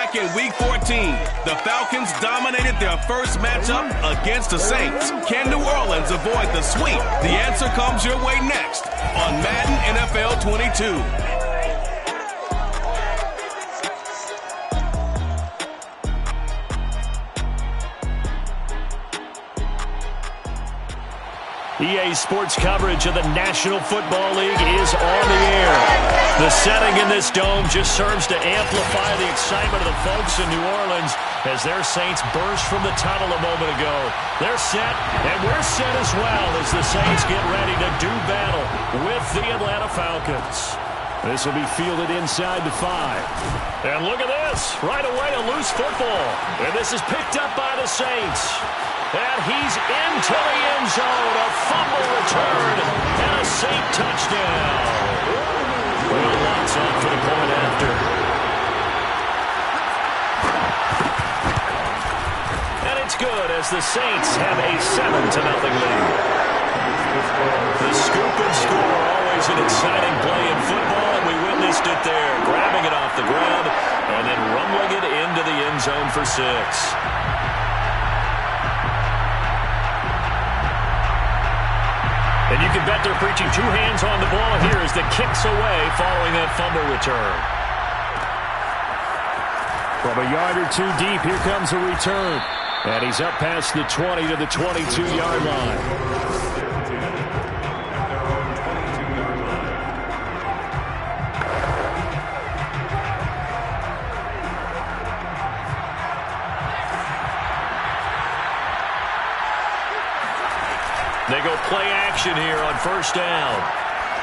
Back in Week 14, the Falcons dominated their first matchup against the Saints. Can New Orleans avoid the sweep? The answer comes your way next on Madden NFL 22. EA Sports coverage of the National Football League is on the air. The setting in this dome just serves to amplify the excitement of the folks in New Orleans as their Saints burst from the tunnel a moment ago. They're set, and we're set as well as the Saints get ready to do battle with the Atlanta Falcons. This will be fielded inside the 5. And look at this. Right away, a loose football. And this is picked up by the Saints. And he's into the end zone. A fumble return and a Saint touchdown. Well, lots up for the point after. And it's good as the Saints have a 7-0 lead. The scoop and score, always an exciting play in football, and we witnessed it there. Grabbing it off the ground and then rumbling it into the end zone for 6. And you can bet they're preaching 2 hands on the ball here as the kick's away following that fumble return. From a yard or 2 deep, here comes a return. And he's up past the 20 to the 22-yard line. They go play action here on first down.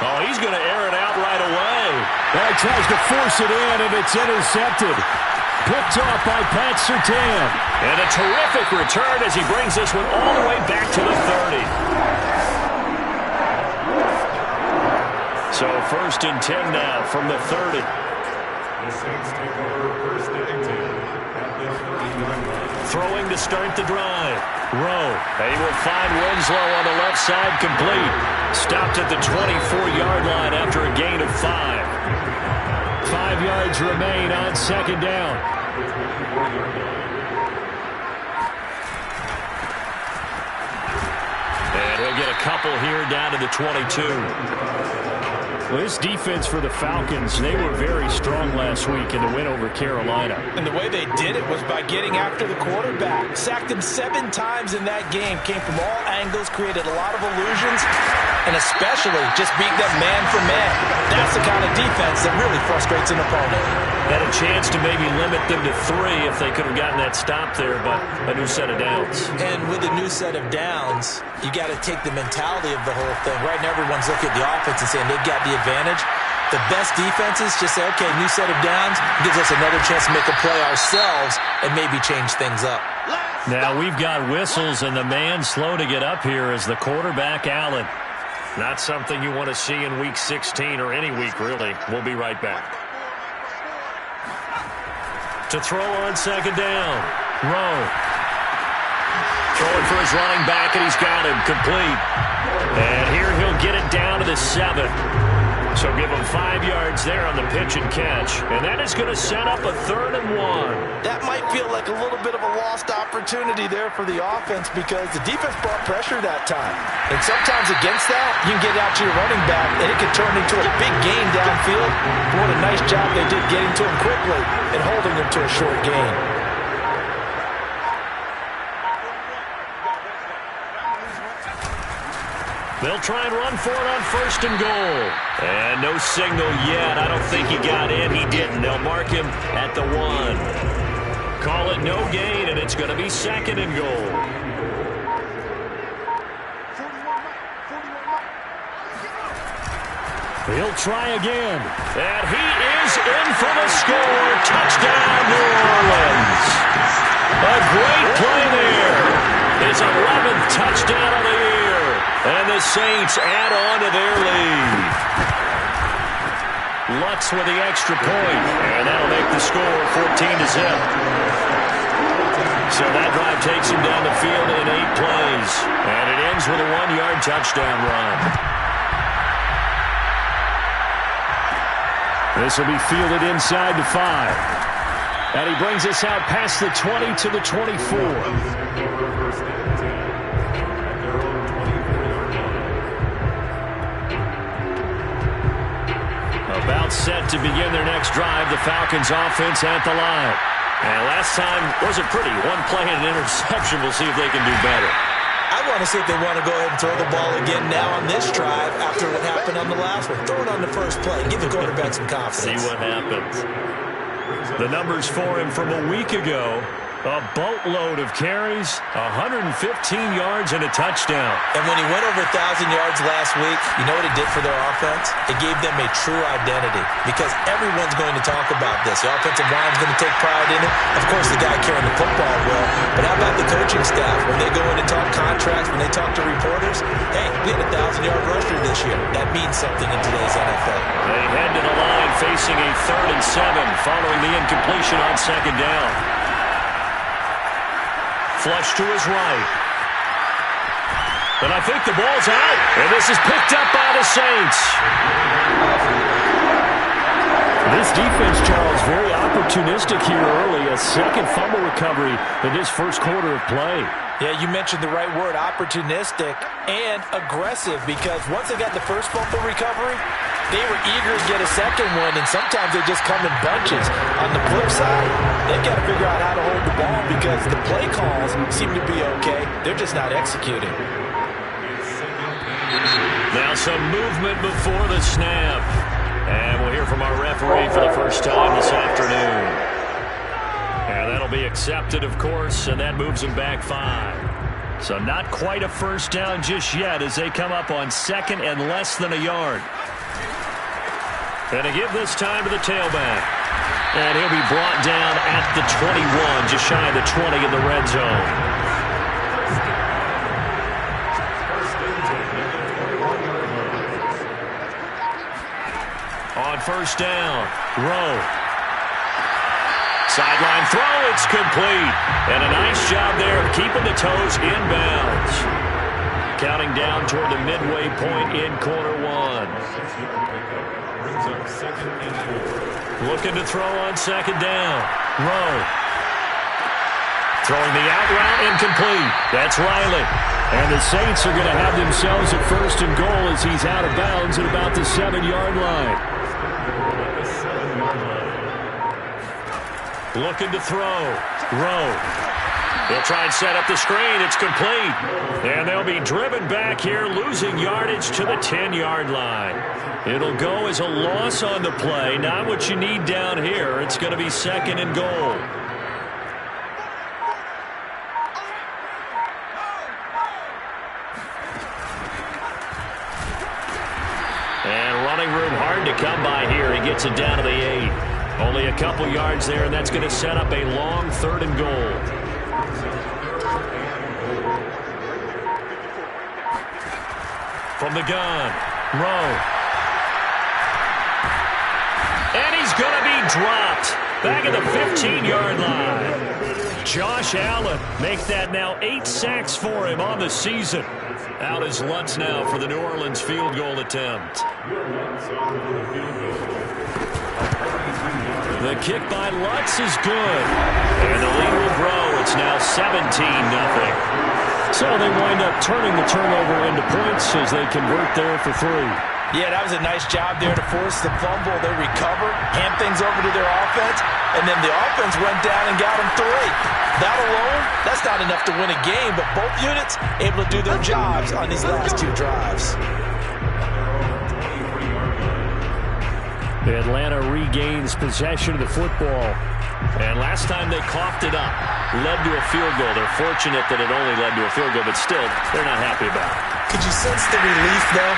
Oh, he's going to air it out right away. He tries to force it in, and it's intercepted. Picked off by Pat Surtain. And a terrific return as he brings this one all the way back to the 30. So 1st and 10 now from the 30. The Saints take over 1st and 10 at the 39. Throwing to start the drive. Rowe. They will find Winslow on the left side, complete. Stopped at the 24-yard line after a gain of 5. 5 yards remain on 2nd down. And he'll get a couple here down to the 22. Well, this defense for the Falcons, they were very strong last week in the win over Carolina. And the way they did it was by getting after the quarterback. Sacked him 7 times in that game. Came from all angles, created a lot of illusions, and especially just beat them man for man. That's the kind of defense that really frustrates an opponent. Had a chance to maybe limit them to 3 if they could have gotten that stop there, but a new set of downs. And with a new set of downs, you got to take the mentality of the whole thing. Right now, everyone's looking at the offense and saying they've got the advantage. The best defenses just say, okay, new set of downs, gives us another chance to make a play ourselves and maybe change things up. Now we've got whistles, and the man slow to get up here is the quarterback, Allen. Not something you want to see in Week 16 or any week, really. We'll be right back. To throw on 2nd down. Rowe. Throwing for his running back, and he's got him complete. And here he'll get it down to the 7. So give him 5 yards there on the pitch and catch. And that is going to set up a 3rd and 1. That might feel like a little bit of a lost opportunity there for the offense because the defense brought pressure that time. And sometimes against that, you can get out to your running back, and it can turn into a big gain downfield. But what a nice job they did getting to him quickly and holding him to a short gain. They'll try and run for it on 1st and goal. And no signal yet. I don't think he got in. He didn't. They'll mark him at the 1. Call it no gain, and it's going to be 2nd and goal. He'll try again. And he is in for the score. Touchdown, New Orleans. A great play there. His 11th touchdown of the year. And the Saints add on to their lead. Lutz with the extra point, and that'll make the score 14-0. So that drive takes him down the field in 8 plays, and it ends with a 1-yard touchdown run. This will be fielded inside the 5. And he brings us out past the 20 to the 24. About set to begin their next drive, the Falcons offense at the line. And last time wasn't pretty. One play and an interception. We'll see if they can do better. I want to see if they want to go ahead and throw the ball again now on this drive after what happened on the last one. Throw it on the first play. Give the quarterback some confidence. See what happens. The numbers for him from a week ago. A boatload of carries, 115 yards, and a touchdown. And when he went over 1,000 yards last week, you know what it did for their offense? It gave them a true identity because everyone's going to talk about this. The offensive line's going to take pride in it. Of course, the guy carrying the football will. But how about the coaching staff? When they go in to talk contracts, when they talk to reporters, hey, we had a 1,000-yard rusher this year. That means something in today's NFL. They head to the line facing a 3rd and 7 following the incompletion on 2nd down. Flush to his right. And I think the ball's out. And this is picked up by the Saints. This defense, Charles, very opportunistic here early. A second fumble recovery in this first quarter of play. Yeah, you mentioned the right word, opportunistic and aggressive, because once they got the first fumble recovery, they were eager to get a second one, and sometimes they just come in bunches. On the flip side, they've got to figure out how to hold the ball because the play calls seem to be okay. They're just not executing. Now some movement before the snap. And we'll hear from our referee for the first time this afternoon. And that'll be accepted, of course, and that moves them back 5. So not quite a first down just yet as they come up on 2nd and less than a yard. And to give this time to the tailback. And he'll be brought down at the 21, just shy of the 20 in the red zone. On first down, Rowe. Sideline throw, it's complete. And a nice job there of keeping the toes inbounds. Counting down toward the midway point in quarter 1. Looking to throw on 2nd down. Rowe. Throwing the out route, incomplete. That's Riley. And the Saints are going to have themselves a 1st and goal as he's out of bounds at about the 7-yard line. Looking to throw. Rowe. They'll try and set up the screen. It's complete. And they'll be driven back here, losing yardage to the 10-yard line. It'll go as a loss on the play. Not what you need down here. It's going to be 2nd and goal. And running room hard to come by here. He gets it down to the 8. Only a couple yards there, and that's going to set up a long 3rd and goal. From the gun, Rowe. And he's going to be dropped back at the 15-yard line. Josh Allen make that now 8 sacks for him on the season. Out is Lutz now for the New Orleans field goal attempt. The kick by Lutz is good. And the lead will grow. It's now 17-0. So they wind up turning the turnover into points as they convert there for 3. Yeah, that was a nice job there to force the fumble. They recover, hand things over to their offense, and then the offense went down and got them 3. That alone, that's not enough to win a game, but both units able to do their jobs on these last 2 drives. Atlanta regains possession of the football. And last time they coughed it up, led to a field goal. They're fortunate that it only led to a field goal, but still, they're not happy about it. Could you sense the relief, though,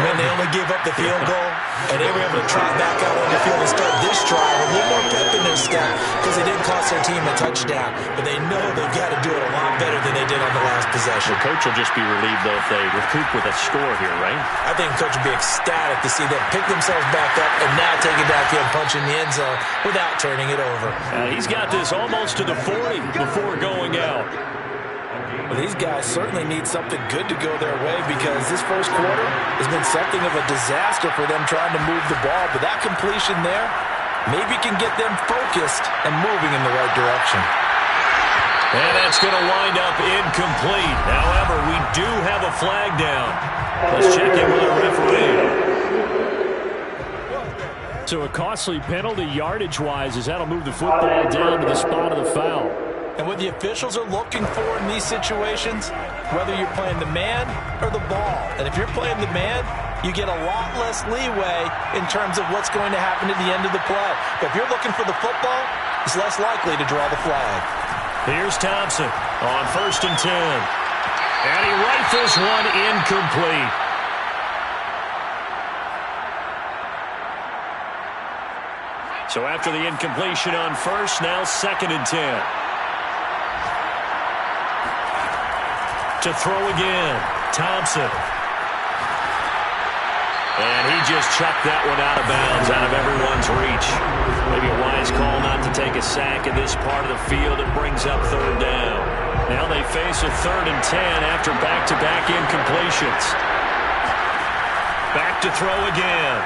when they only gave up the field goal and they were able to trot back out on the field and start this drive? A little more pep in their step because they didn't cost their team a touchdown, but they know they've got to do it a lot better than they did on the last possession. The coach will just be relieved, though, if they recoup with a score here, right? I think the coach will be ecstatic to see them pick themselves back up and now take it back in, punch in the end zone without turning it over. He's got this almost to the 40 before going out. Well, these guys certainly need something good to go their way because this first quarter has been something of a disaster for them trying to move the ball. But that completion there, maybe can get them focused and moving in the right direction. And that's going to wind up incomplete. However, we do have a flag down. Let's check in with our referee. So a costly penalty yardage-wise as that'll move the football down to the spot of the foul. And what the officials are looking for in these situations, whether you're playing the man or the ball. And if you're playing the man, you get a lot less leeway in terms of what's going to happen at the end of the play. But if you're looking for the football, it's less likely to draw the flag. Here's Thompson on 1st and 10. And he rifles one incomplete. So after the incompletion on 1st, now 2nd and 10. To throw again, Thompson. And he just chucked that one out of bounds, out of everyone's reach. Maybe a wise call not to take a sack in this part of the field. It brings up 3rd down. Now they face a 3rd and 10 after back-to-back incompletions. Back to throw again.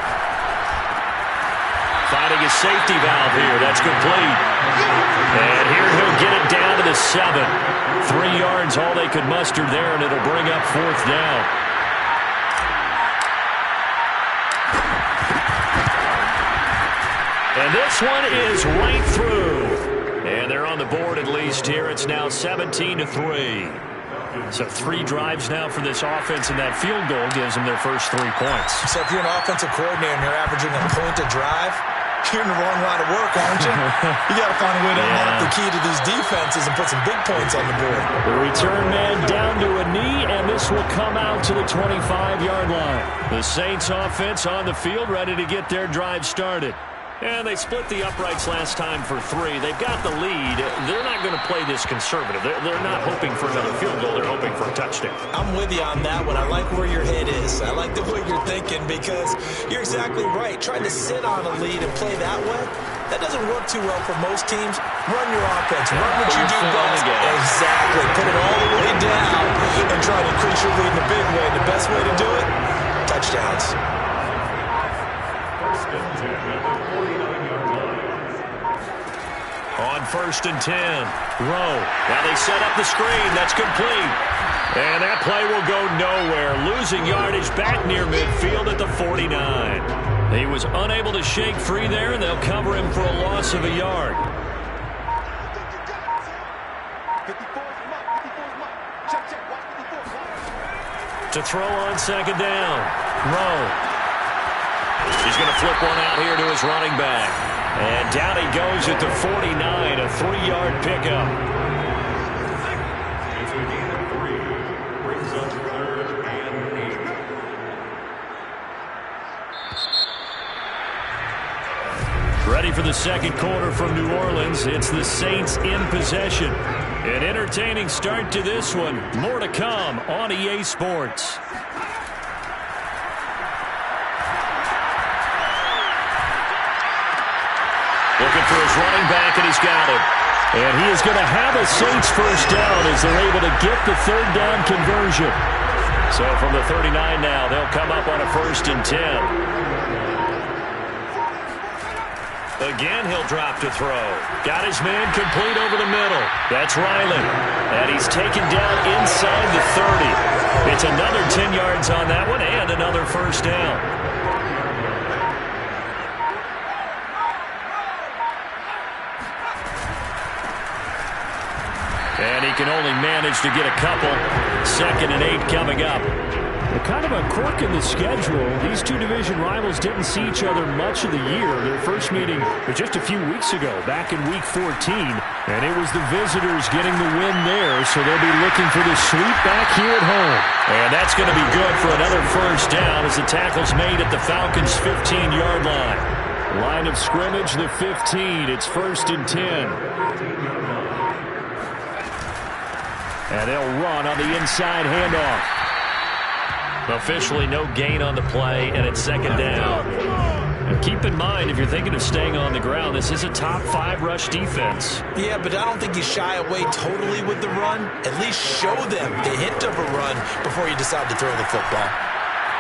Finding a safety valve here. That's complete. And here he'll get it down to the 7. 3 yards, all they could muster there, and it'll bring up 4th down. And this one is right through. And they're on the board at least here. It's now 17-3. So 3 drives now for this offense, and that field goal gives them their first 3 points. So if you're an offensive coordinator and you're averaging a point a drive, you're in the wrong line of work, aren't you? You got to find a way to unlock the key to these defenses and put some big points on the board. The return man down to a knee, and this will come out to the 25-yard line. The Saints offense on the field, ready to get their drive started. And they split the uprights last time for 3. They've got the lead. They're not going to play this conservative. They're not hoping for another field goal. They're hoping for a touchdown. I'm with you on that one. I like where your head is. I like the way you're thinking because you're exactly right. Trying to sit on a lead and play that way, that doesn't work too well for most teams. Run your offense. Run what you do best. Exactly. Put it all the way down and try to increase your lead in a big way. The best way to do it, touchdowns. On 1st and 10, Rowe. Now they set up the screen. That's complete. And that play will go nowhere. Losing yardage back near midfield at the 49. He was unable to shake free there, and they'll cover him for a loss of a yard. To throw on 2nd down, Rowe. He's going to flip one out here to his running back. And down he goes at the 49, a 3-yard pickup. It's a gain of 3. Brings up 3rd and 8. Ready for the second quarter from New Orleans. It's the Saints in possession. An entertaining start to this one. More to come on EA Sports. Looking for his running back, and he's got him. And he is going to have a Saints first down as they're able to get the 3rd down conversion. So from the 39 now, they'll come up on a 1st and 10. Again, he'll drop to throw. Got his man complete over the middle. That's Riley. And he's taken down inside the 30. It's another 10 yards on that one and another first down. And he can only manage to get a couple. 2nd and 8 coming up. Kind of a quirk in the schedule. These 2 division rivals didn't see each other much of the year. Their first meeting was just a few weeks ago, back in Week 14. And it was the visitors getting the win there, so they'll be looking for the sweep back here at home. And that's going to be good for another first down as the tackle's made at the Falcons' 15-yard line. Line of scrimmage, the 15. It's 1st and 10. And they'll run on the inside handoff. Officially no gain on the play, and it's 2nd down. And keep in mind, if you're thinking of staying on the ground, this is a top 5 rush defense. Yeah, but I don't think you shy away totally with the run. At least show them the hint of a run before you decide to throw the football.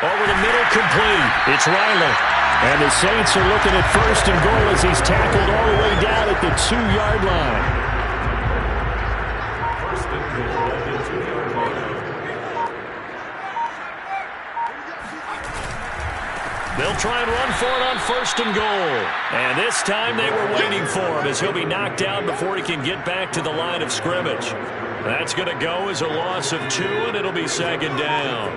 Over the middle, complete. It's Riley. And the Saints are looking at first and goal as he's tackled all the way down at the 2-yard line. First and goal at the 2-yard line. They'll try and run for it on first and goal. And this time they were waiting for him as he'll be knocked down before he can get back to the line of scrimmage. That's going to go as a loss of 2, and it'll be second down.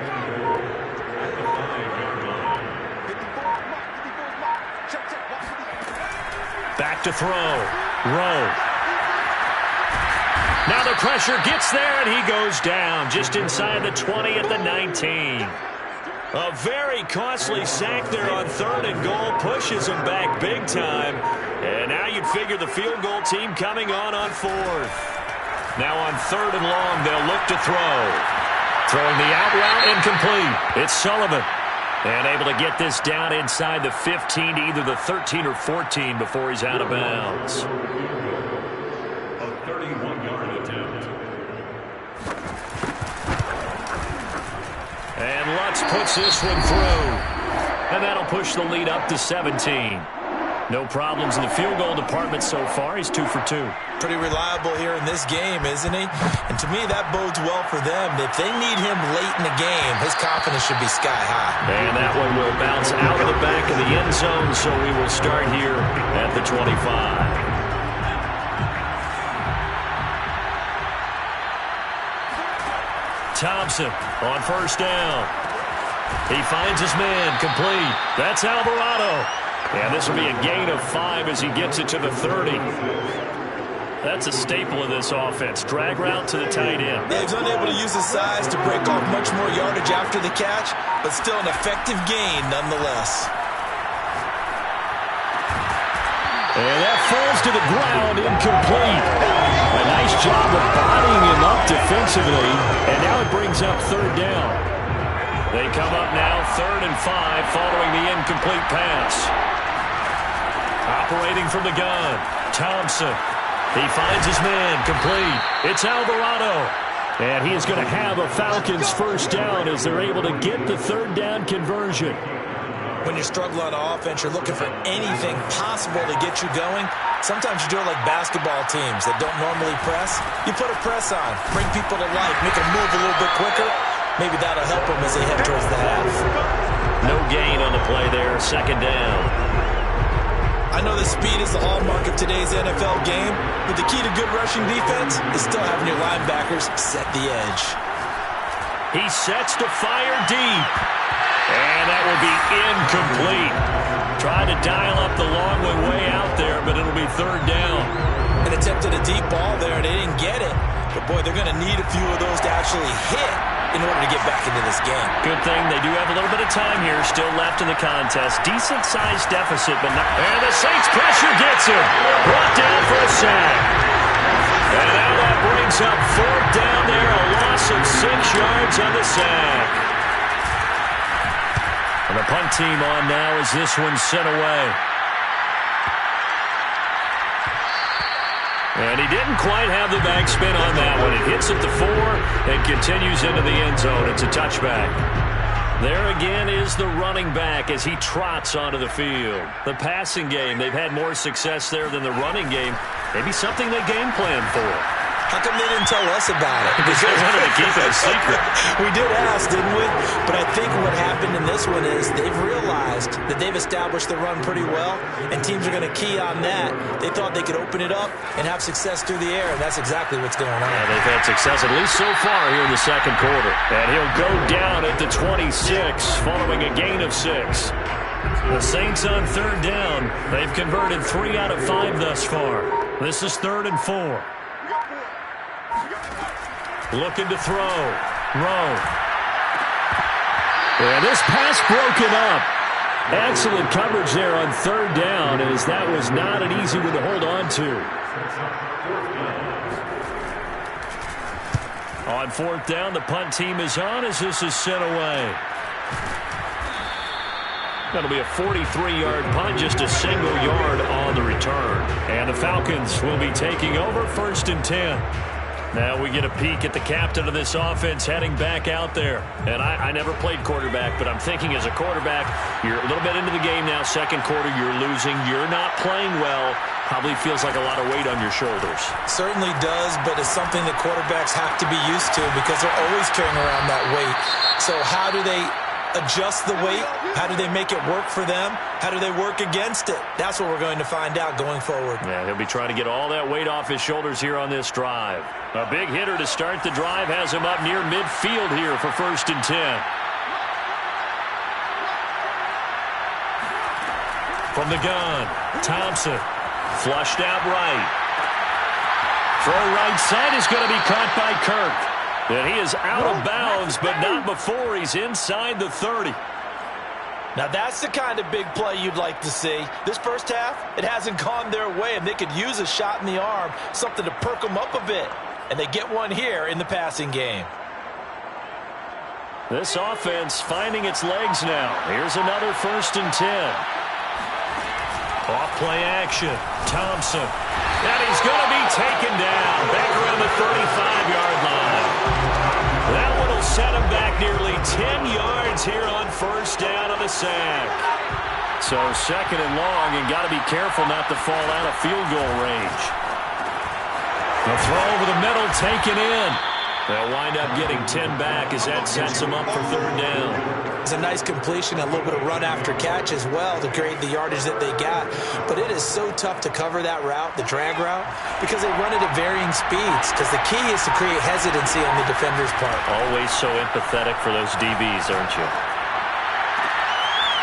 Back to throw. Rowe. Now the pressure gets there, and he goes down just inside the 20 at the 19. A very costly sack there on third and goal. Pushes him back big time. And now you'd figure the field goal team coming on fourth. Now on third and long, they'll look to throw. Throwing the out route incomplete. It's Sullivan. And able to get this down inside the 15 to either the 13 or 14 before he's out of bounds. A 31-yard attempt. And Lutz puts this one through. And that'll push the lead up to 17. No problems in the field goal department so far. He's 2 for 2. Pretty reliable here in this game, isn't he? And to me, that bodes well for them. If they need him late in the game, his confidence should be sky high. And that one will bounce out of the back of the end zone, so we will start here at the 25. Thompson on first down. He finds his man, complete. That's Alvarado. And this will be a gain of 5 as he gets it to the 30. That's a staple of this offense. Drag route to the tight end. Yeah, he's unable to use his size to break off much more yardage after the catch, but still an effective gain nonetheless. And that falls to the ground, incomplete. A nice job of bodying him up defensively, and now it brings up third down. They come up now 3rd and 5 following the incomplete pass. Operating from the gun, Thompson. He finds his man, complete. It's Alvarado. And he is going to have a Falcons first down as they're able to get the third down conversion. When you're struggling on offense, you're looking for anything possible to get you going. Sometimes you do it like basketball teams that don't normally press. You put a press on, bring people to life, make them move a little bit quicker. Maybe that'll help them as they head towards the half. No gain on the play there, second down. I know that speed is the hallmark of today's NFL game, but the key to good rushing defense is still having your linebackers set the edge. He sets to fire deep. And that will be incomplete. Tried to dial up the long way out there, but it'll be third down. And attempted a deep ball there, and they didn't get it. But, boy, they're going to need a few of those to actually hit in order to get back into this game. Good thing they do have a little bit of time here still left in the contest. Decent-sized deficit, but not. And the Saints pressure gets him. Brought down for a sack. And now that brings up fourth down there, a loss of 6 yards on the sack. And the punt team on now as this one's sent away. And he didn't quite have the backspin on that one. It hits at the 4 and continues into the end zone. It's a touchback. There again is the running back as he trots onto the field. The passing game, they've had more success there than the running game. Maybe something they game plan for. How come they didn't tell us about it? Because they wanted to keep it a secret. We did ask, didn't we? But I think what happened in this one is they've realized that they've established the run pretty well, and teams are going to key on that. They thought they could open it up and have success through the air, and that's exactly what's going on. Yeah, they've had success, at least so far, here in the second quarter. And he'll go down at the 26, following a gain of 6. The Saints on third down. They've converted 3 out of 5 thus far. This is 3rd and 4. Looking to throw. Rowe. And this pass broken up. Excellent coverage there on third down, as that was not an easy one to hold on to. On fourth down, the punt team is on as this is sent away. That'll be a 43-yard punt, just a single yard on the return. And the Falcons will be taking over 1st and 10. Now we get a peek at the captain of this offense heading back out there. And I never played quarterback, but I'm thinking as a quarterback, you're a little bit into the game now. Second quarter, you're losing. You're not playing well. Probably feels like a lot of weight on your shoulders. Certainly does, but it's something that quarterbacks have to be used to because they're always carrying around that weight. So how do they adjust the weight? How do they make it work for them? How do they work against it? That's what we're going to find out going forward. Yeah, he'll be trying to get all that weight off his shoulders here on this drive. A big hitter to start the drive has him up near midfield here for 1st and 10. From the gun, Thompson. Flushed out right. Throw right side is going to be caught by Kirk. And he is out of bounds, but not before he's inside the 30. Now that's the kind of big play you'd like to see. This first half, it hasn't gone their way, and they could use a shot in the arm, something to perk them up a bit. And they get one here in the passing game. This offense finding its legs now. Here's another 1st and 10. Off play action. Thompson. And he's going to be taken down back around the 35-yard line. That one will set him back nearly 10 yards here on 1st down on the sack. So 2nd and long, and got to be careful not to fall out of field goal range. The throw over the middle taken in. They'll wind up getting 10 back as that sets them up for 3rd down. It's a nice completion, a little bit of run after catch as well to create the yardage that they got. But it is so tough to cover that route, the drag route, because they run it at varying speeds. Because the key is to create hesitancy on the defender's part. Always so empathetic for those DBs, aren't you?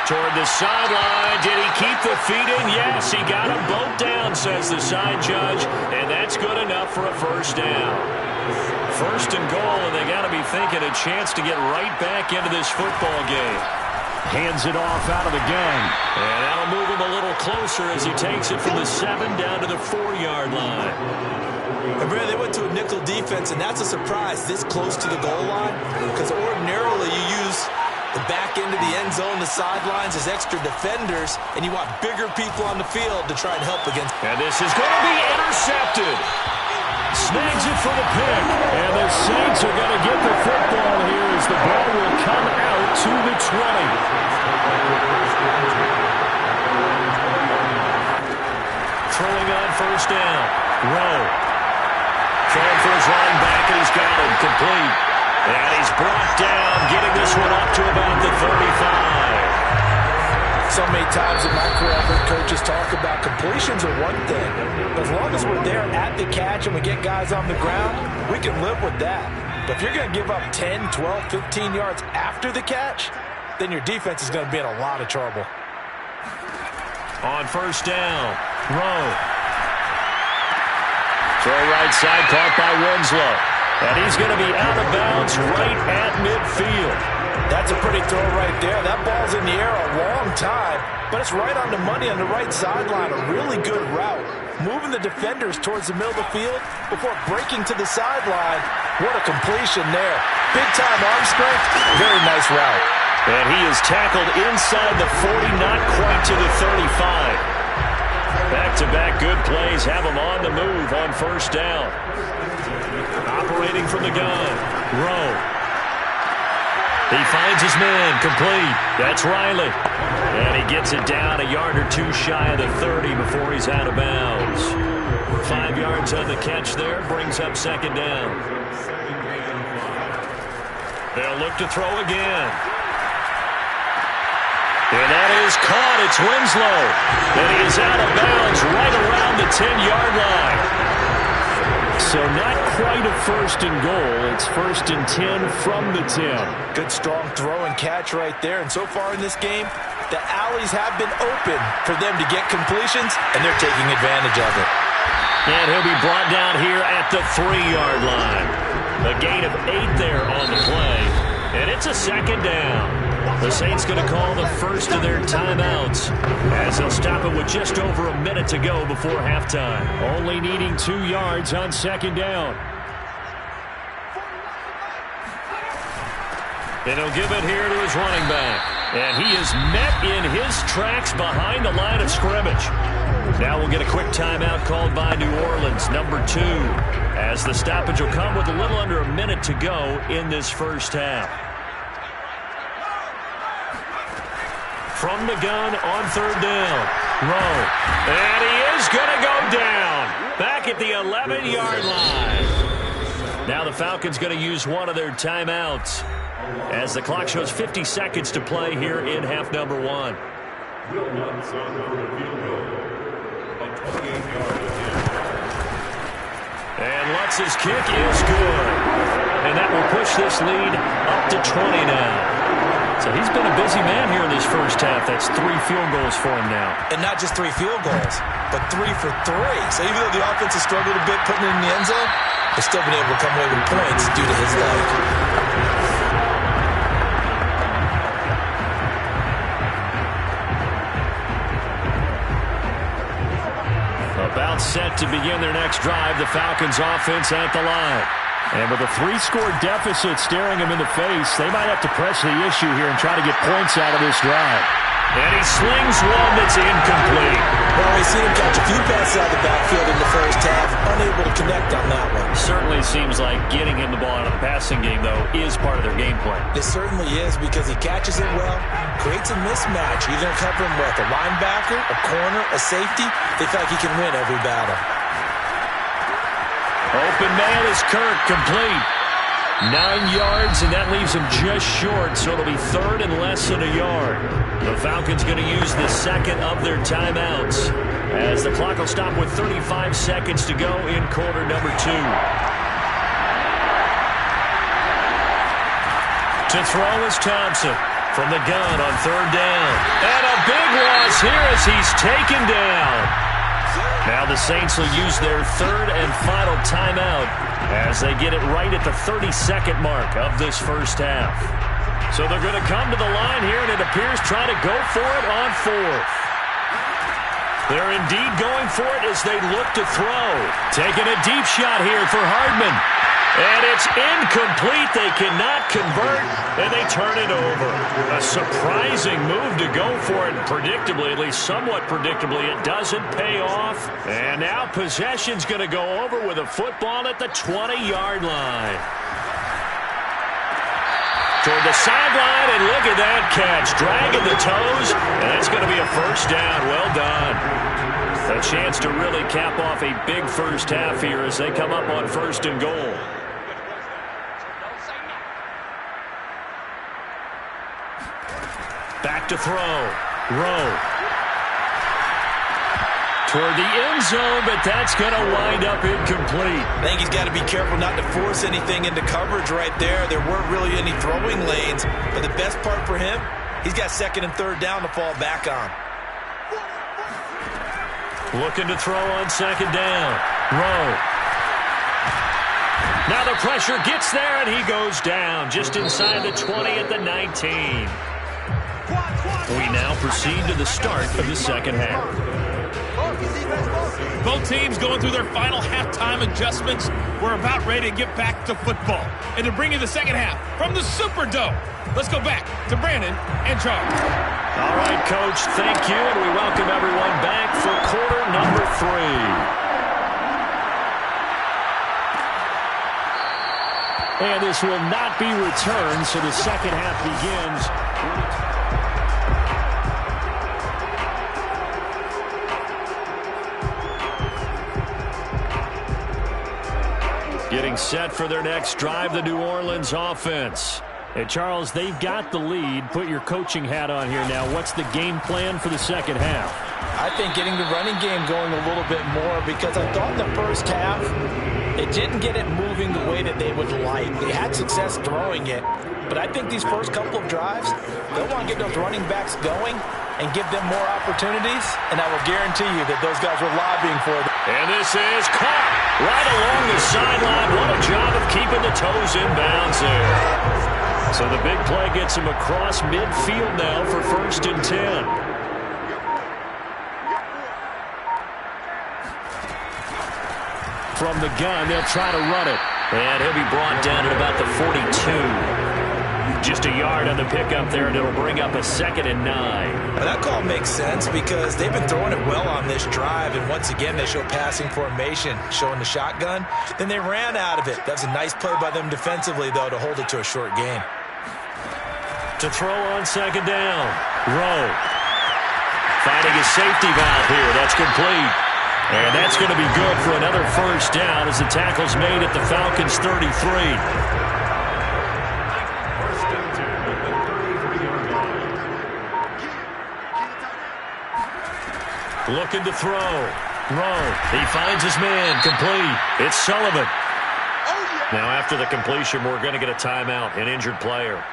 Toward the sideline. Did he keep the feet in? Yes, he got them both down, says the side judge. And that's good enough for a 1st down. 1st and goal, and they got to be thinking a chance to get right back into this football game. Hands it off out of the gun. And that'll move him a little closer as he takes it from the 7 down to the 4-yard line. And Brad, they went to a nickel defense, and that's a surprise this close to the goal line, because ordinarily you use the back end of the end zone, the sidelines as extra defenders, and you want bigger people on the field to try and help against. And this is going to be intercepted. Snags it for the pick. And the Saints are going to get the football here as the ball will come out to the 20. Throwing on 1st down. Rowe. Throwing for his running back, and he's got him complete. And he's brought down, getting this one up to about the 35. So many times in my career, I've heard coaches talk about completions are one thing. But as long as we're there at the catch and we get guys on the ground, we can live with that. But if you're going to give up 10, 12, 15 yards after the catch, then your defense is going to be in a lot of trouble. On 1st down, Rowe. Throw right side, caught by Winslow. And he's going to be out of bounds right at midfield. That's a pretty throw right there. That ball's in the air a long time, but it's right on the money on the right sideline. A really good route. Moving the defenders towards the middle of the field before breaking to the sideline. What a completion there. Big-time arm strength. Very nice route. And he is tackled inside the 40, not quite to the 35. Back-to-back good plays have him on the move on 1st down. Operating from the gun. Rowe. He finds his man, complete. That's Riley. And he gets it down a yard or two shy of the 30 before he's out of bounds. 5 yards on the catch there, brings up 2nd down. They'll look to throw again. And that is caught. It's Winslow. And he is out of bounds right around the 10-yard line. So not quite a 1st and goal. It's 1st and 10 from the 10. Good strong throw and catch right there. And so far in this game, the alleys have been open for them to get completions, and they're taking advantage of it. And he'll be brought down here at the 3-yard line. A gain of 8 there on the play. And it's a 2nd down. The Saints going to call the first of their timeouts as they'll stop it with just over a minute to go before halftime. Only needing 2 yards on 2nd down. And he'll give it here to his running back. And he is met in his tracks behind the line of scrimmage. Now we'll get a quick timeout called by New Orleans, number 2, as the stoppage will come with a little under a minute to go in this first half. From the gun on third down, Rowe. And he is going to go down back at the 11-yard line. Now the Falcons going to use one of their timeouts as the clock shows 50 seconds to play here in half number 1. And Lutz's kick is good. And that will push this lead up to 20 now. So he's been a busy man here in this first half. That's 3 field goals for him now. And not just 3 field goals, but 3 for 3. So even though the offense has struggled a bit putting it in the end zone, they've still been able to come away with points due to his leg. About set to begin their next drive, the Falcons offense at the line. And with a 3-score deficit staring him in the face, they might have to press the issue here and try to get points out of this drive. And he slings one that's incomplete. Well, we've seen him catch a few passes out of the backfield in the first half, unable to connect on that one. Certainly seems like getting him the ball out of the passing game, though, is part of their game plan. It certainly is because he catches it well, creates a mismatch. You're going to cover him with a linebacker, a corner, a safety. They feel like he can win every battle. Open man is Kirk, complete. 9 yards, and that leaves him just short, so it'll be third and less than a yard. The Falcons going to use the second of their timeouts as the clock will stop with 35 seconds to go in quarter number 2. To throw is Thompson from the gun on third down. And a big loss here as he's taken down. Now the Saints will use their third and final timeout as they get it right at the 30-second mark of this first half. So they're going to come to the line here, and it appears trying to go for it on fourth. They're indeed going for it as they look to throw. Taking a deep shot here for Hardman. And it's incomplete. They cannot convert, and they turn it over. A surprising move to go for it. Predictably, at least somewhat predictably, it doesn't pay off. And now possession's going to go over with a football at the 20-yard line. Toward the sideline, and look at that catch. Dragging the toes, and it's going to be a first down. Well done. A chance to really cap off a big first half here as they come up on first and goal. Back to throw. Rowe. Toward the end zone, but that's going to wind up incomplete. I think he's got to be careful not to force anything into coverage right there. There weren't really any throwing lanes, but the best part for him, he's got second and third down to fall back on. Looking to throw on second down. Rowe. Now the pressure gets there, and he goes down just inside the 20 at the 19. We now proceed to the start of the second half. Both teams going through their final halftime adjustments. We're about ready to get back to football. And to bring you the second half from the Superdome, let's go back to Brandon and Charles. All right, Coach, thank you, and we welcome everyone back for quarter number 3. And this will not be returned, so the second half begins. Getting set for their next drive, the New Orleans offense. And Charles, they've got the lead. Put your coaching hat on here now. What's the game plan for the second half? I think getting the running game going a little bit more because I thought in the first half they didn't get it moving the way that they would like. They had success throwing it, but I think these first couple of drives, they'll want to get those running backs going and give them more opportunities, and I will guarantee you that those guys were lobbying for it. And this is caught right along the sideline. What a job of keeping the toes in bounds there. So the big play gets him across midfield now for first and 10. From the gun, they'll try to run it. And he'll be brought down at about the 42. Just a yard on the pickup there, and it'll bring up a 2nd and 9. Well, that call makes sense because they've been throwing it well on this drive, and once again they show passing formation, showing the shotgun. Then they ran out of it. That was a nice play by them defensively, though, to hold it to a short gain. To throw on 2nd down, Rowe. Finding his safety valve here. That's complete. And that's going to be good for another 1st down as the tackle's made at the Falcons' 33. Looking to throw. Rowe. He finds his man. Complete. It's Sullivan. Now after the completion, we're going to get a timeout, an injured player.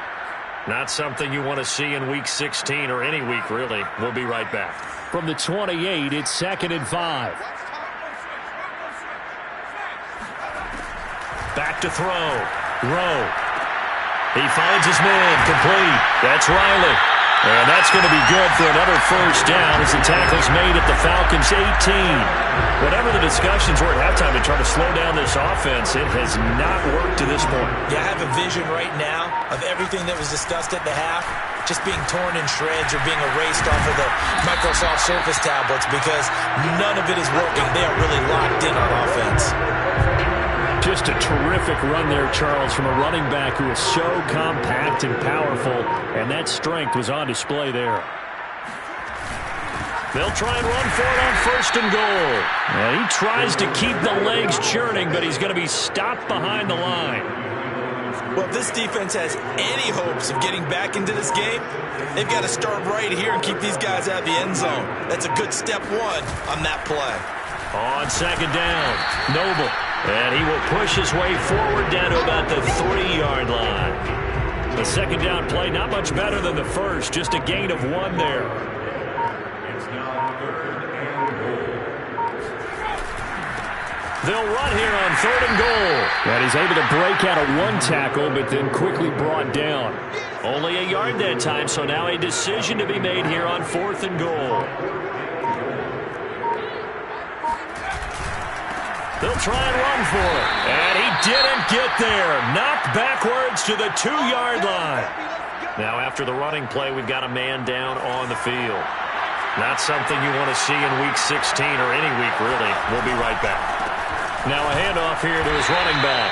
Not something you want to see in Week 16 or any week, really. We'll be right back. From the 28, it's 2nd and 5. Back to throw. Rowe. He finds his man. Complete. That's Riley. And that's going to be good for another 1st down as the tackle's made at the Falcons' 18. Whatever the discussions were at halftime to try to slow down this offense, it has not worked to this point. Yeah, I have a vision right now of everything that was discussed at the half just being torn in shreds or being erased off of the Microsoft Surface tablets because none of it is working. They are really locked in on offense. Just a terrific run there, Charles, from a running back who is so compact and powerful, and that strength was on display there. They'll try and run for it on 1st and goal. And he tries to keep the legs churning, but he's going to be stopped behind the line. Well, if this defense has any hopes of getting back into this game, they've got to start right here and keep these guys out of the end zone. That's a good step 1 on that play. On 2nd down, Noble. And he will push his way forward down to about the 3-yard line. The 2nd down play, not much better than the first, just a gain of 1 there. It's now 3rd and goal. They'll run here on 3rd and goal. And he's able to break out of 1 tackle, but then quickly brought down. Only a yard that time, so now a decision to be made here on 4th and goal. They'll try and run for it. And he didn't get there. Knocked backwards to the 2-yard line. Now after the running play, we've got a man down on the field. Not something you want to see in Week 16 or any week, really. We'll be right back. Now a handoff here to his running back.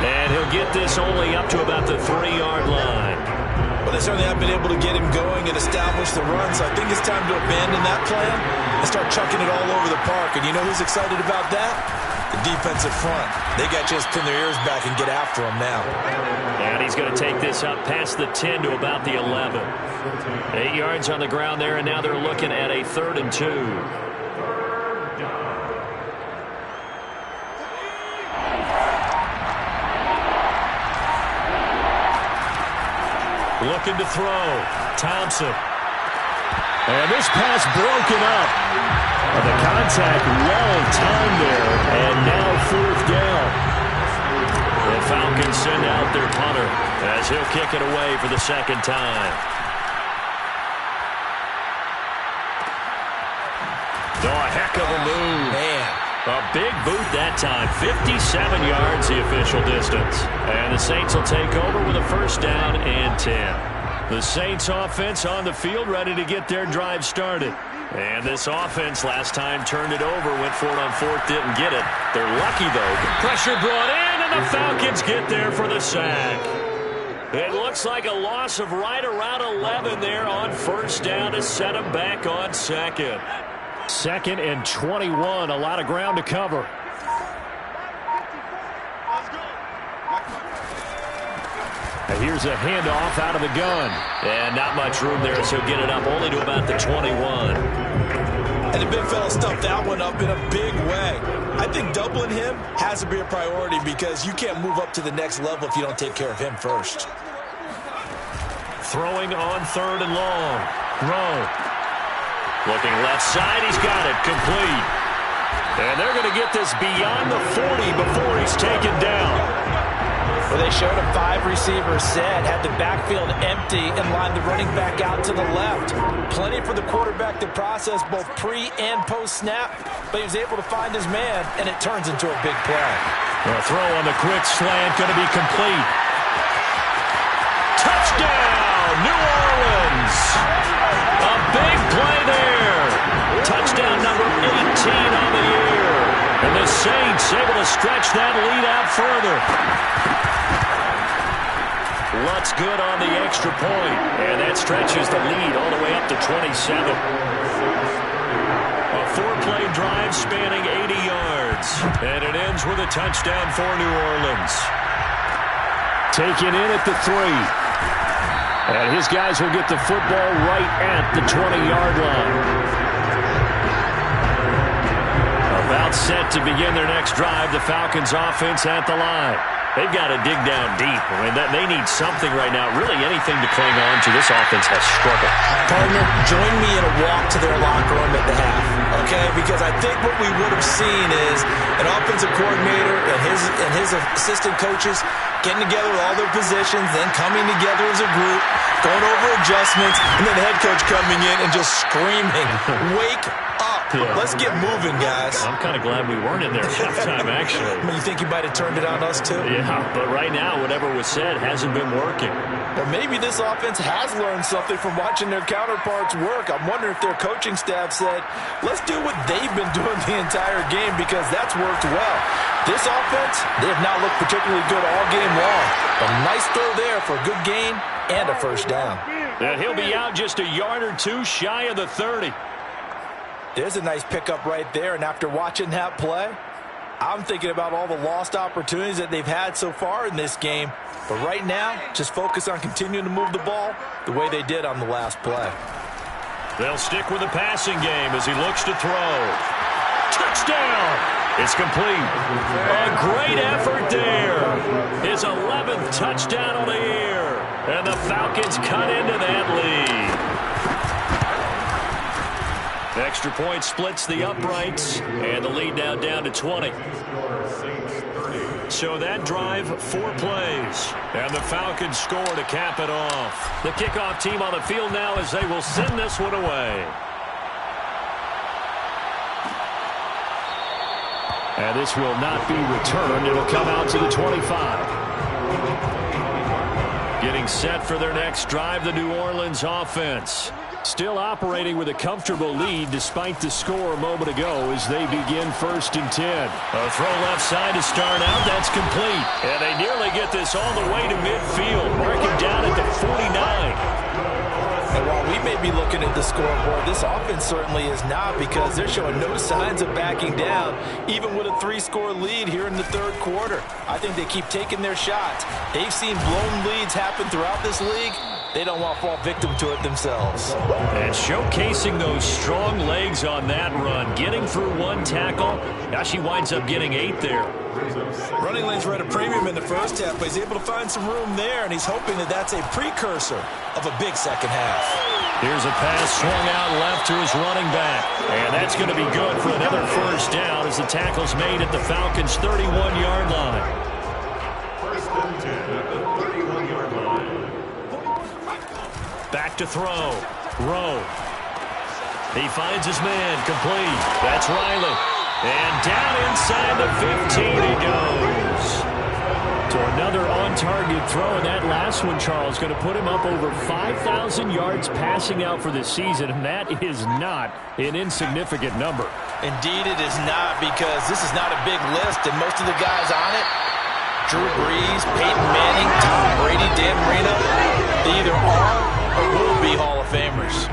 And he'll get this only up to about the 3-yard line. Well, they certainly have been able to get him going and establish the run, so I think it's time to abandon that plan and start chucking it all over the park. And you know who's excited about that? The defensive front. They got to just pin their ears back and get after him now. And he's going to take this up past the 10 to about the 11. 8 yards on the ground there, and now they're looking at a 3rd and 2. Looking to throw. Thompson. And this pass broken up. And the contact well timed there. And now 4th down. The Falcons send out their punter as he'll kick it away for the 2nd time. Oh, a heck of a move. Man. A big boot that time. 57 yards the official distance. And the Saints will take over with a 1st down and 10. The Saints offense on the field ready to get their drive started. And this offense last time turned it over, went for it on 4th, didn't get it. They're lucky, though. Pressure brought in, and the Falcons get there for the sack. It looks like a loss of right around 11 there on 1st down to set them back on 2nd. 2nd and 21, a lot of ground to cover. And here's a handoff out of the gun. And not much room there, so get it up only to about the 21. And the big fella stuffed that one up in a big way. I think doubling him has to be a priority because you can't move up to the next level if you don't take care of him first. Throwing on 3rd and long. Rowe. Looking left side, he's got it. Complete. And they're going to get this beyond the 40 before he's taken down. Well, they showed a 5-receiver set, had the backfield empty, and lined the running back out to the left. Plenty for the quarterback to process both pre- and post-snap, but he was able to find his man, and it turns into a big play. A throw on the quick slant, going to be complete. Touchdown, New Orleans. A big play there. Touchdown number 18 on the year. And the Saints able to stretch that lead out further. Lutz good on the extra point. And that stretches the lead all the way up to 27. A 4-play drive spanning 80 yards. And it ends with a touchdown for New Orleans. Taken in at the 3. And his guys will get the football right at the 20-yard line. About set to begin their next drive, the Falcons offense at the line. They've got to dig down deep. I mean, they need something right now, really anything to cling on to. This offense has struggled. Partner, join me in a walk to their locker room at the half, okay? Because I think what we would have seen is an offensive coordinator and his assistant coaches getting together with all their positions, then coming together as a group, going over adjustments, and then the head coach coming in and just screaming, "Wake up. Let's get moving, guys." I'm kind of glad we weren't in there at halftime, actually. You think he might have turned it on us, too? Yeah, but right now, whatever was said hasn't been working. Well, maybe this offense has learned something from watching their counterparts work. I'm wondering if their coaching staff said, let's do what they've been doing the entire game, because that's worked well. This offense, they have not looked particularly good all game long. A nice throw there for a good gain and a first down. And he'll be out just a yard or two shy of the 30. There's a nice pickup right there, and after watching that play, I'm thinking about all the lost opportunities that they've had so far in this game. But right now, just focus on continuing to move the ball the way they did on the last play. They'll stick with the passing game as he looks to throw. Touchdown! It's complete. A great effort there. His 11th touchdown on the year. And the Falcons cut into that lead. Extra point splits the uprights, and the lead now down to 20. So that drive, 4 plays, and the Falcons score to cap it off. The kickoff team on the field now as they will send this one away. And this will not be returned. It'll come out to the 25. Getting set for their next drive, the New Orleans offense. Still operating with a comfortable lead despite the score a moment ago as they begin 1st and 10. A throw left side to start out. That's complete. And they nearly get this all the way to midfield. Marking down at the 49. And while we may be looking at the scoreboard, this offense certainly is not, because they're showing no signs of backing down, even with a 3-score lead here in the 3rd quarter. I think they keep taking their shots. They've seen blown leads happen throughout this league. They don't want to fall victim to it themselves. And showcasing those strong legs on that run. Getting through 1 tackle. Now she winds up getting 8 there. Running lanes were at a premium in the first half, but he's able to find some room there, and he's hoping that that's a precursor of a big second half. Here's a pass swung out left to his running back. And that's going to be good for another first down as the tackle's made at the Falcons' 31-yard line. First and 10 at the 31-yard line. Back to throw. Rowe. He finds his man. Complete. That's Riley. And down inside the 15 he goes. So another on-target throw, and that last one, Charles, going to put him up over 5,000 yards passing out for the season, and that is not an insignificant number. Indeed it is not, because this is not a big list, and most of the guys on it, Drew Brees, Peyton Manning, Tom Brady, Dan Marino, they either are or will be Hall of Famers.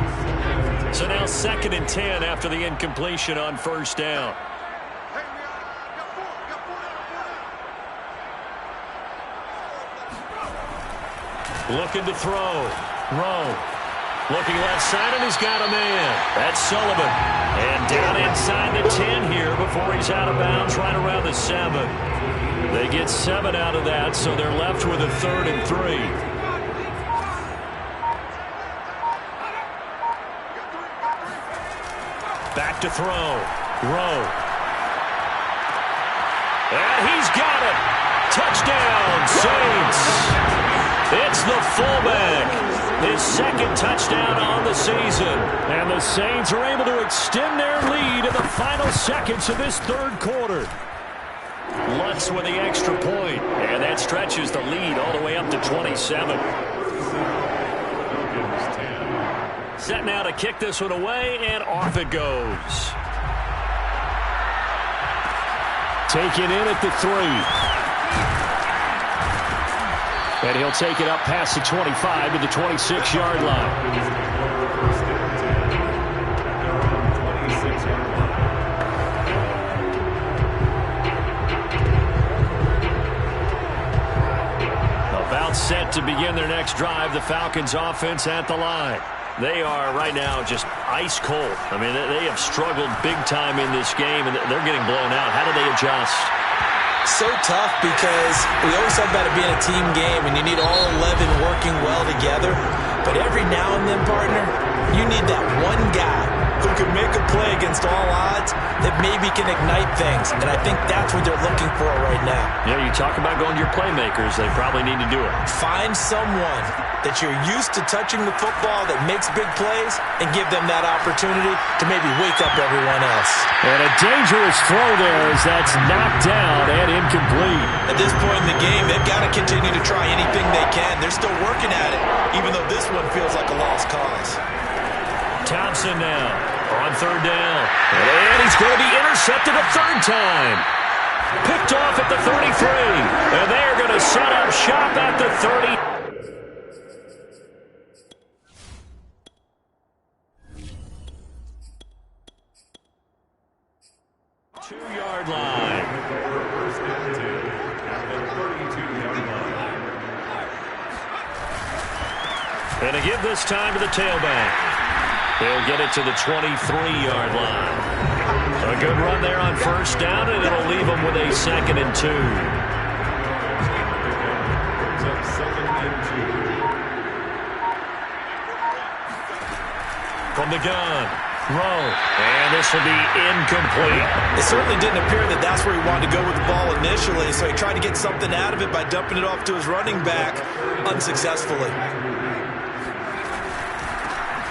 So now 2nd and 10 after the incompletion on first down. Looking to throw. Rowe. Looking left side, and he's got a man. That's Sullivan. And down inside the 10 here before he's out of bounds right around the 7. They get 7 out of that, so they're left with a 3rd and 3. Back to throw. Rowe. And he's got it. Touchdown, Saints. It's the fullback. His 2nd touchdown on the season. And the Saints are able to extend their lead in the final seconds of this 3rd quarter. Lutz with the extra point. And that stretches the lead all the way up to 27. Set now to kick this one away, and off it goes. Taken in at the 3. And he'll take it up past the 25 to the 26-yard line. Set to begin their next drive, the Falcons offense at the line. They are right now just ice cold. I mean, they have struggled big time in this game, and they're getting blown out. How do they adjust? So tough because we always talk about it being a team game, and you need all 11 working well together. But every now and then, partner, you need that one guy who can make a play against all odds that maybe can ignite things. And I think that's what they're looking for right now. Yeah, you talk about going to your playmakers. They probably need to do it. Find someone that you're used to touching the football that makes big plays and give them that opportunity to maybe wake up everyone else. And a dangerous throw there as that's knocked down and incomplete. At this point in the game, they've got to continue to try anything they can. They're still working at it, even though this one feels like a lost cause. Thompson now on third down. And he's going to be intercepted a third time. Picked off at the 33. And they're going to set up shop at the 30. 2-yard line. First and 10 at the 32-yard line. And to give this time to the tailback. He'll get it to the 23-yard line. A good run there on first down, and it'll leave him with a 2nd and 2. From the gun, throw, and this will be incomplete. It certainly didn't appear that that's where he wanted to go with the ball initially, so he tried to get something out of it by dumping it off to his running back unsuccessfully.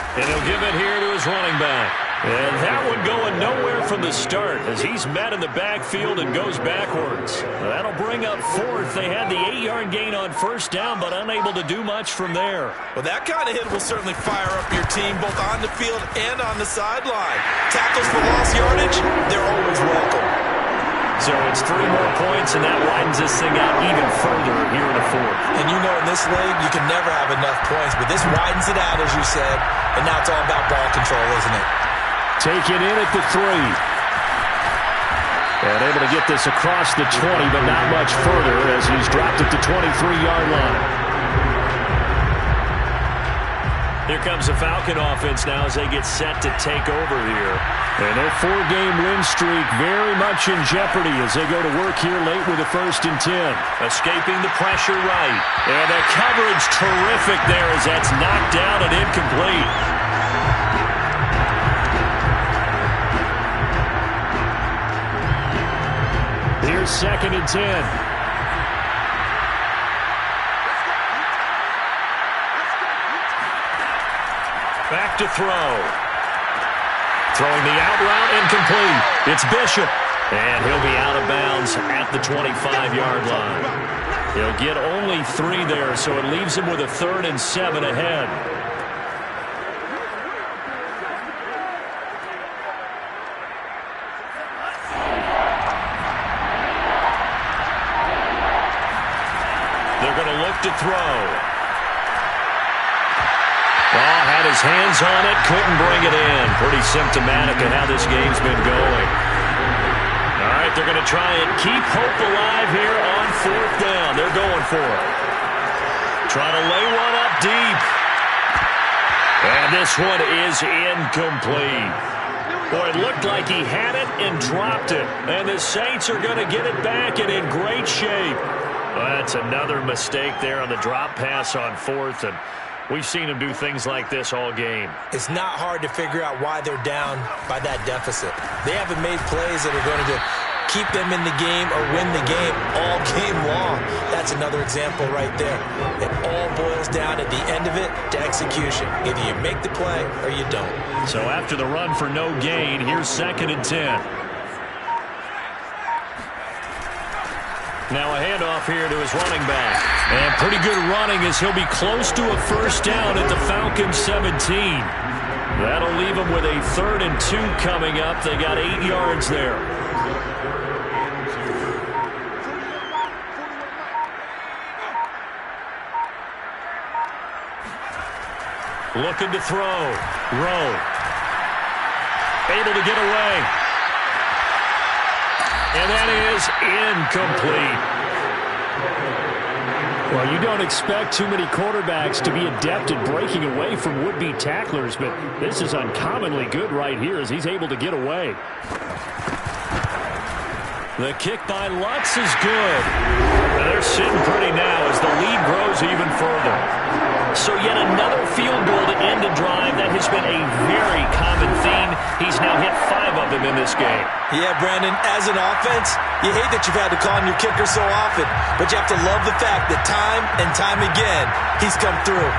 And he'll give it here to his running back. And that one going nowhere from the start as he's met in the backfield and goes backwards. That'll bring up 4th. They had the 8-yard gain on first down, but unable to do much from there. Well, that kind of hit will certainly fire up your team both on the field and on the sideline. Tackles for lost yardage, they're always welcome. So it's 3 more points, and that widens this thing out even further here in the 4th. And you know in this league, you can never have enough points, but this widens it out, as you said, and now it's all about ball control, isn't it? Taken in at the 3. And able to get this across the 20, but not much further as he's dropped at the 23-yard line. Here comes the Falcon offense now as they get set to take over here. And their 4-game win streak very much in jeopardy as they go to work here late with a 1st and 10. Escaping the pressure right. And the coverage terrific there as that's knocked down and incomplete. Here's 2nd and 10. Back to throw. Throwing the out route incomplete. It's Bishop. And he'll be out of bounds at the 25-yard line. He'll get only 3 there, so it leaves him with a 3rd and 7 ahead. They're going to look to throw. Ball had his hands on it, couldn't bring it in. Pretty symptomatic of how this game's been going. All right, they're going to try and keep hope alive here on 4th down. They're going for it. Trying to lay one up deep. And this one is incomplete. Boy, it looked like he had it and dropped it. And the Saints are going to get it back and in great shape. Well, that's another mistake there on the drop pass on 4th, and we've seen him do things like this all game. It's not hard to figure out why they're down by that deficit. They haven't made plays that are going to keep them in the game or win the game all game long. That's another example right there. It all boils down at the end of it to execution. Either you make the play or you don't. So after the run for no gain, here's 2nd and 10. Now a handoff here to his running back. And pretty good running as he'll be close to a 1st down at the Falcons 17. That'll leave them with a 3rd and 2 coming up. They got 8 yards there. Looking to throw. Rowe. Able to get away. And that is incomplete. Well, you don't expect too many quarterbacks to be adept at breaking away from would-be tacklers, but this is uncommonly good right here as he's able to get away. The kick by Lutz is good. They're sitting pretty now as the lead grows even further. So yet another field goal to end a drive. That has been a very common theme. He's now hit 5 of them in this game. Yeah, Brandon, as an offense, you hate that you've had to call on your kicker so often, but you have to love the fact that time and time again, he's come through.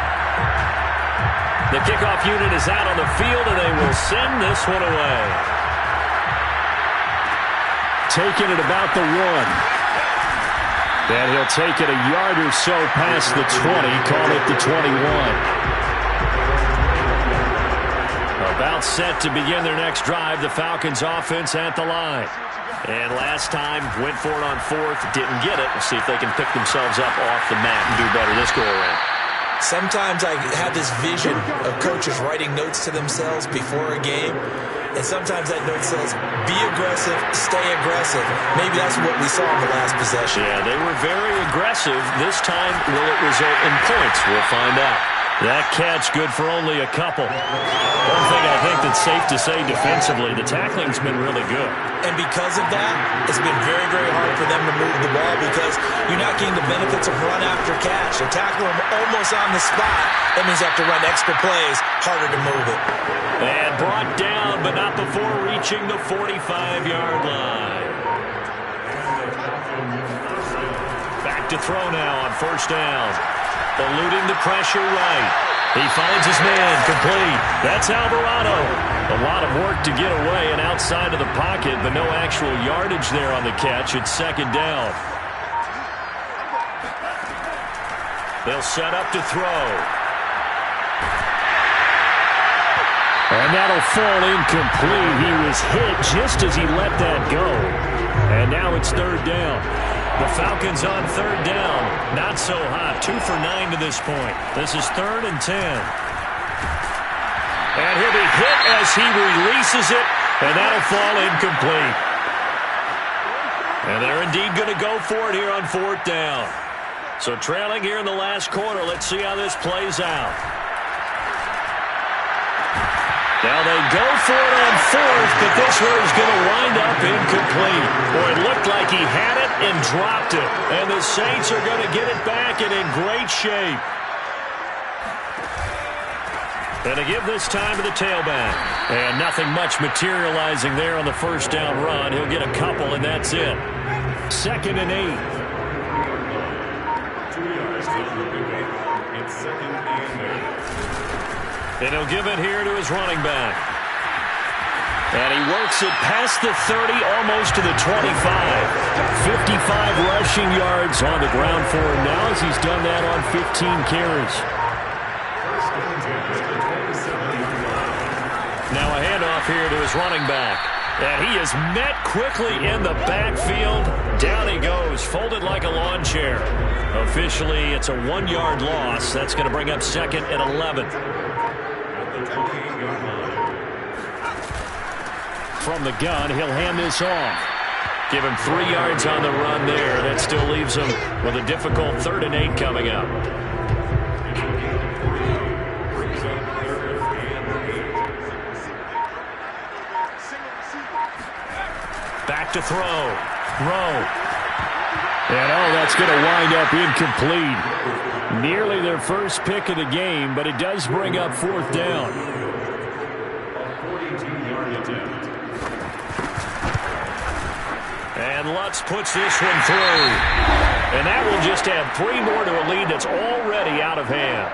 The kickoff unit is out on the field, and they will send this one away. Taking it about the 1. And he'll take it a yard or so past the 20, call it the 21. About set to begin their next drive, the Falcons offense at the line. And last time, went for it on 4th, didn't get it. We'll see if they can pick themselves up off the mat and do better this go-around. Sometimes I have this vision of coaches writing notes to themselves before a game, and sometimes that note says, be aggressive, stay aggressive. Maybe that's what we saw in the last possession. Yeah, they were very aggressive. This time, will it result in points? We'll find out. That catch good for only a couple. One thing I think that's safe to say defensively, the tackling's been really good. And because of that, it's been very, very hard for them to move the ball because you're not getting the benefits of run after catch. They tackle them almost on the spot. That means you have to run extra plays, harder to move it. And brought down, but not before reaching the 45-yard line. Back to throw now on 1st down. Eluding the pressure right. He finds his man complete. That's Alvarado. A lot of work to get away and outside of the pocket, but no actual yardage there on the catch. It's 2nd down. They'll set up to throw. And that'll fall incomplete. He was hit just as he let that go. And now it's 3rd down. The Falcons on 3rd down. Not so hot. 2 for 9 to this point. This is 3rd and 10. And he'll be hit as he releases it, and that'll fall incomplete. And they're indeed going to go for it here on 4th down. So trailing here in the last quarter. Let's see how this plays out. Now they go for it on 4th, but this one is going to wind up incomplete. Boy, it looked like he had it and dropped it. And the Saints are going to get it back and in great shape. And to give this time to the tailback. And nothing much materializing there on the 1st down run. He'll get a couple, and that's it. 2nd and 8. 2 yards to the pickup. It's 2nd and 8. And he'll give it here to his running back. And he works it past the 30, almost to the 25. 55 rushing yards on the ground for him now as he's done that on 15 carries. Now a handoff here to his running back. And he is met quickly in the backfield. Down he goes, folded like a lawn chair. Officially, it's a 1-yard loss. That's going to bring up 2nd and 11. From the gun, he'll hand this off. Give him 3 yards on the run there. That still leaves him with a difficult 3rd and 8 coming up. Back to throw. Rowe. And that's going to wind up incomplete. Nearly their first pick of the game, but it does bring up 4th down. And Lutz puts this one through. And that will just add 3 more to a lead that's already out of hand.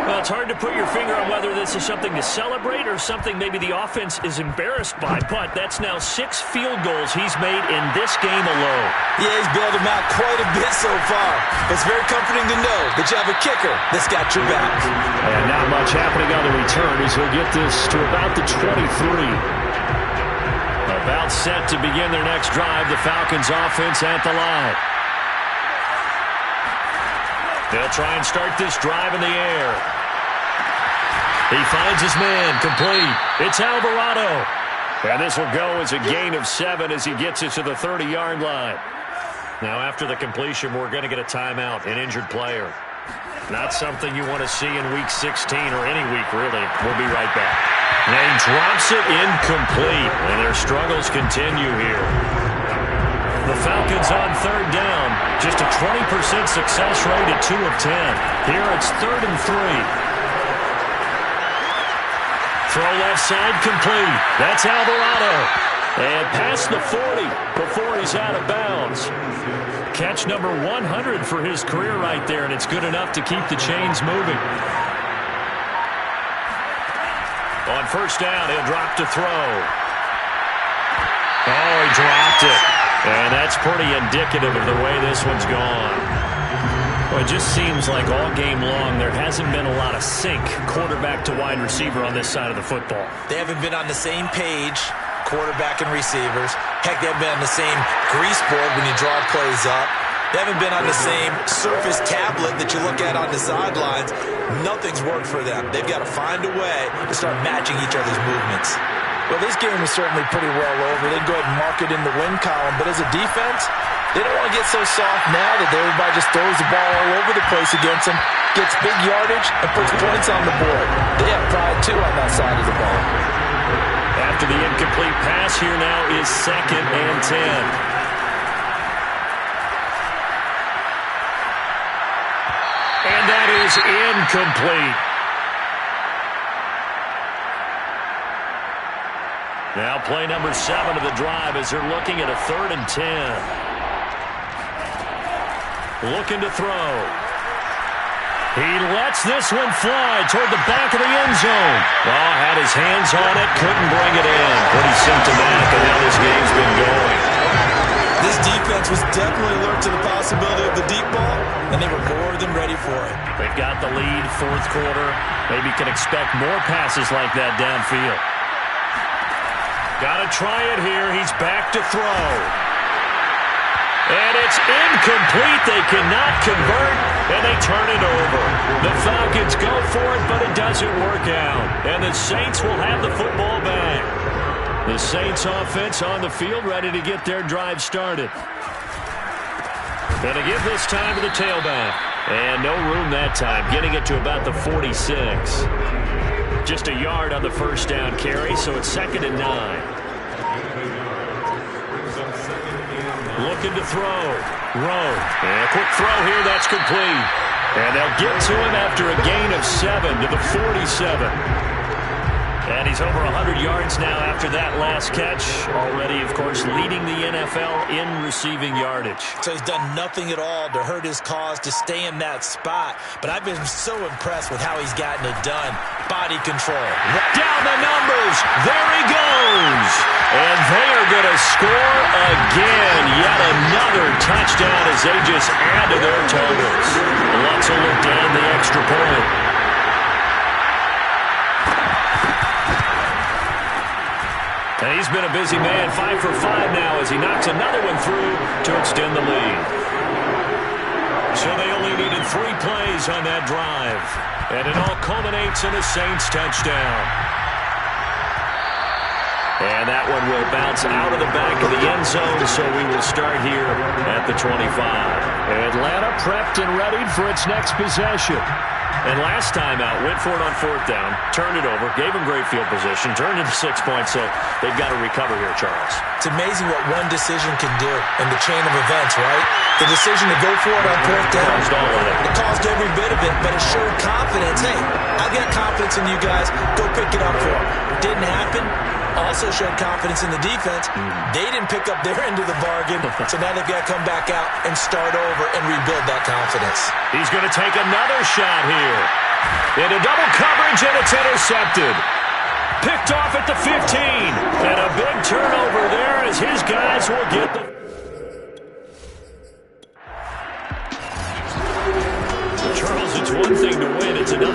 Well, it's hard to put your finger on whether this is something to celebrate or something maybe the offense is embarrassed by, but that's now 6 field goals he's made in this game alone. Yeah, he's bailed them out quite a bit so far. It's very comforting to know that you have a kicker that's got your back. And not much happening on the return as he'll get this to about the 23. About set to begin their next drive, the Falcons offense at the line. They'll try and start this drive in the air. He finds his man, complete. It's Alvarado. And this will go as a gain of 7 as he gets it to the 30-yard line. Now, after the completion, we're going to get a timeout, an injured player. Not something you want to see in Week 16 or any week, really. We'll be right back. And he drops it incomplete, and their struggles continue here. The Falcons on 3rd down. Just a 20% success rate at 2 of 10. Here it's 3rd and 3. Throw left side complete. That's Alvarado. And past the 40 before he's out of bounds. Catch number 100 for his career right there, and it's good enough to keep the chains moving. On 1st down, he'll drop to throw. Oh, he dropped it. And that's pretty indicative of the way this one's gone. Well, it just seems like all game long there hasn't been a lot of sync quarterback to wide receiver on this side of the football. They haven't been on the same page, quarterback and receivers. Heck, they haven't been on the same grease board when you draw plays up. They haven't been on the same Surface tablet that you look at on the sidelines. Nothing's worked for them. They've got to find a way to start matching each other's movements. Well, this game is certainly pretty well over. They go ahead and mark it in the win column. But as a defense, they don't want to get so soft now that everybody just throws the ball all over the place against them, gets big yardage, and puts points on the board. They have pride, too, on that side of the ball. After the incomplete pass, here now is 2nd and 10. And that is incomplete. Now play number 7 of the drive as they're looking at a 3rd and 10. Looking to throw. He lets this one fly toward the back of the end zone. Oh, had his hands on it, couldn't bring it in. Pretty symptomatic of how this game's been going. This defense was definitely alert to the possibility of the deep ball, and they were more than ready for it. They've got the lead, 4th quarter. Maybe can expect more passes like that downfield. Got to try it here. He's back to throw. And it's incomplete. They cannot convert, and they turn it over. The Falcons go for it, but it doesn't work out. And the Saints will have the football back. The Saints offense on the field, ready to get their drive started. Going to give this time to the tailback. And no room that time, getting it to about the 46. Just a yard on the 1st down carry, so it's 2nd and 9. Looking to throw. Rowe. And a quick throw here, that's complete. And they'll get to him after a gain of 7 to the 47. And he's over 100 yards now after that last catch. Already, of course, leading the NFL in receiving yardage. So he's done nothing at all to hurt his cause to stay in that spot. But I've been so impressed with how he's gotten it done. Body control. Down the numbers. There he goes. And they are going to score again. Yet another touchdown as they just add to their totals. Let's look down the extra point. And he's been a busy man, 5 for 5 now as he knocks another one through to extend the lead. So they only needed 3 plays on that drive. And it all culminates in a Saints touchdown. And that one will bounce out of the back of the end zone, so we will start here at the 25. Atlanta prepped and readied for its next possession. And last time out, went for it on 4th down, turned it over, gave him great field position, turned into 6 points, so they've got to recover here, Charles. It's amazing what one decision can do in the chain of events, right? The decision to go for it on 4th down. Caused all of it. It caused every bit of it, but it showed confidence. Hey, I've got confidence in you guys. Go pick it up for them. Didn't happen. Also showed confidence in the defense. They didn't pick up their end of the bargain, so now they've got to come back out and start over and rebuild that confidence. He's going to take another shot here. Into double coverage, and it's intercepted. Picked off at the 15. And a big turnover there as his guys will get the... Charles, it's one thing to win. It's another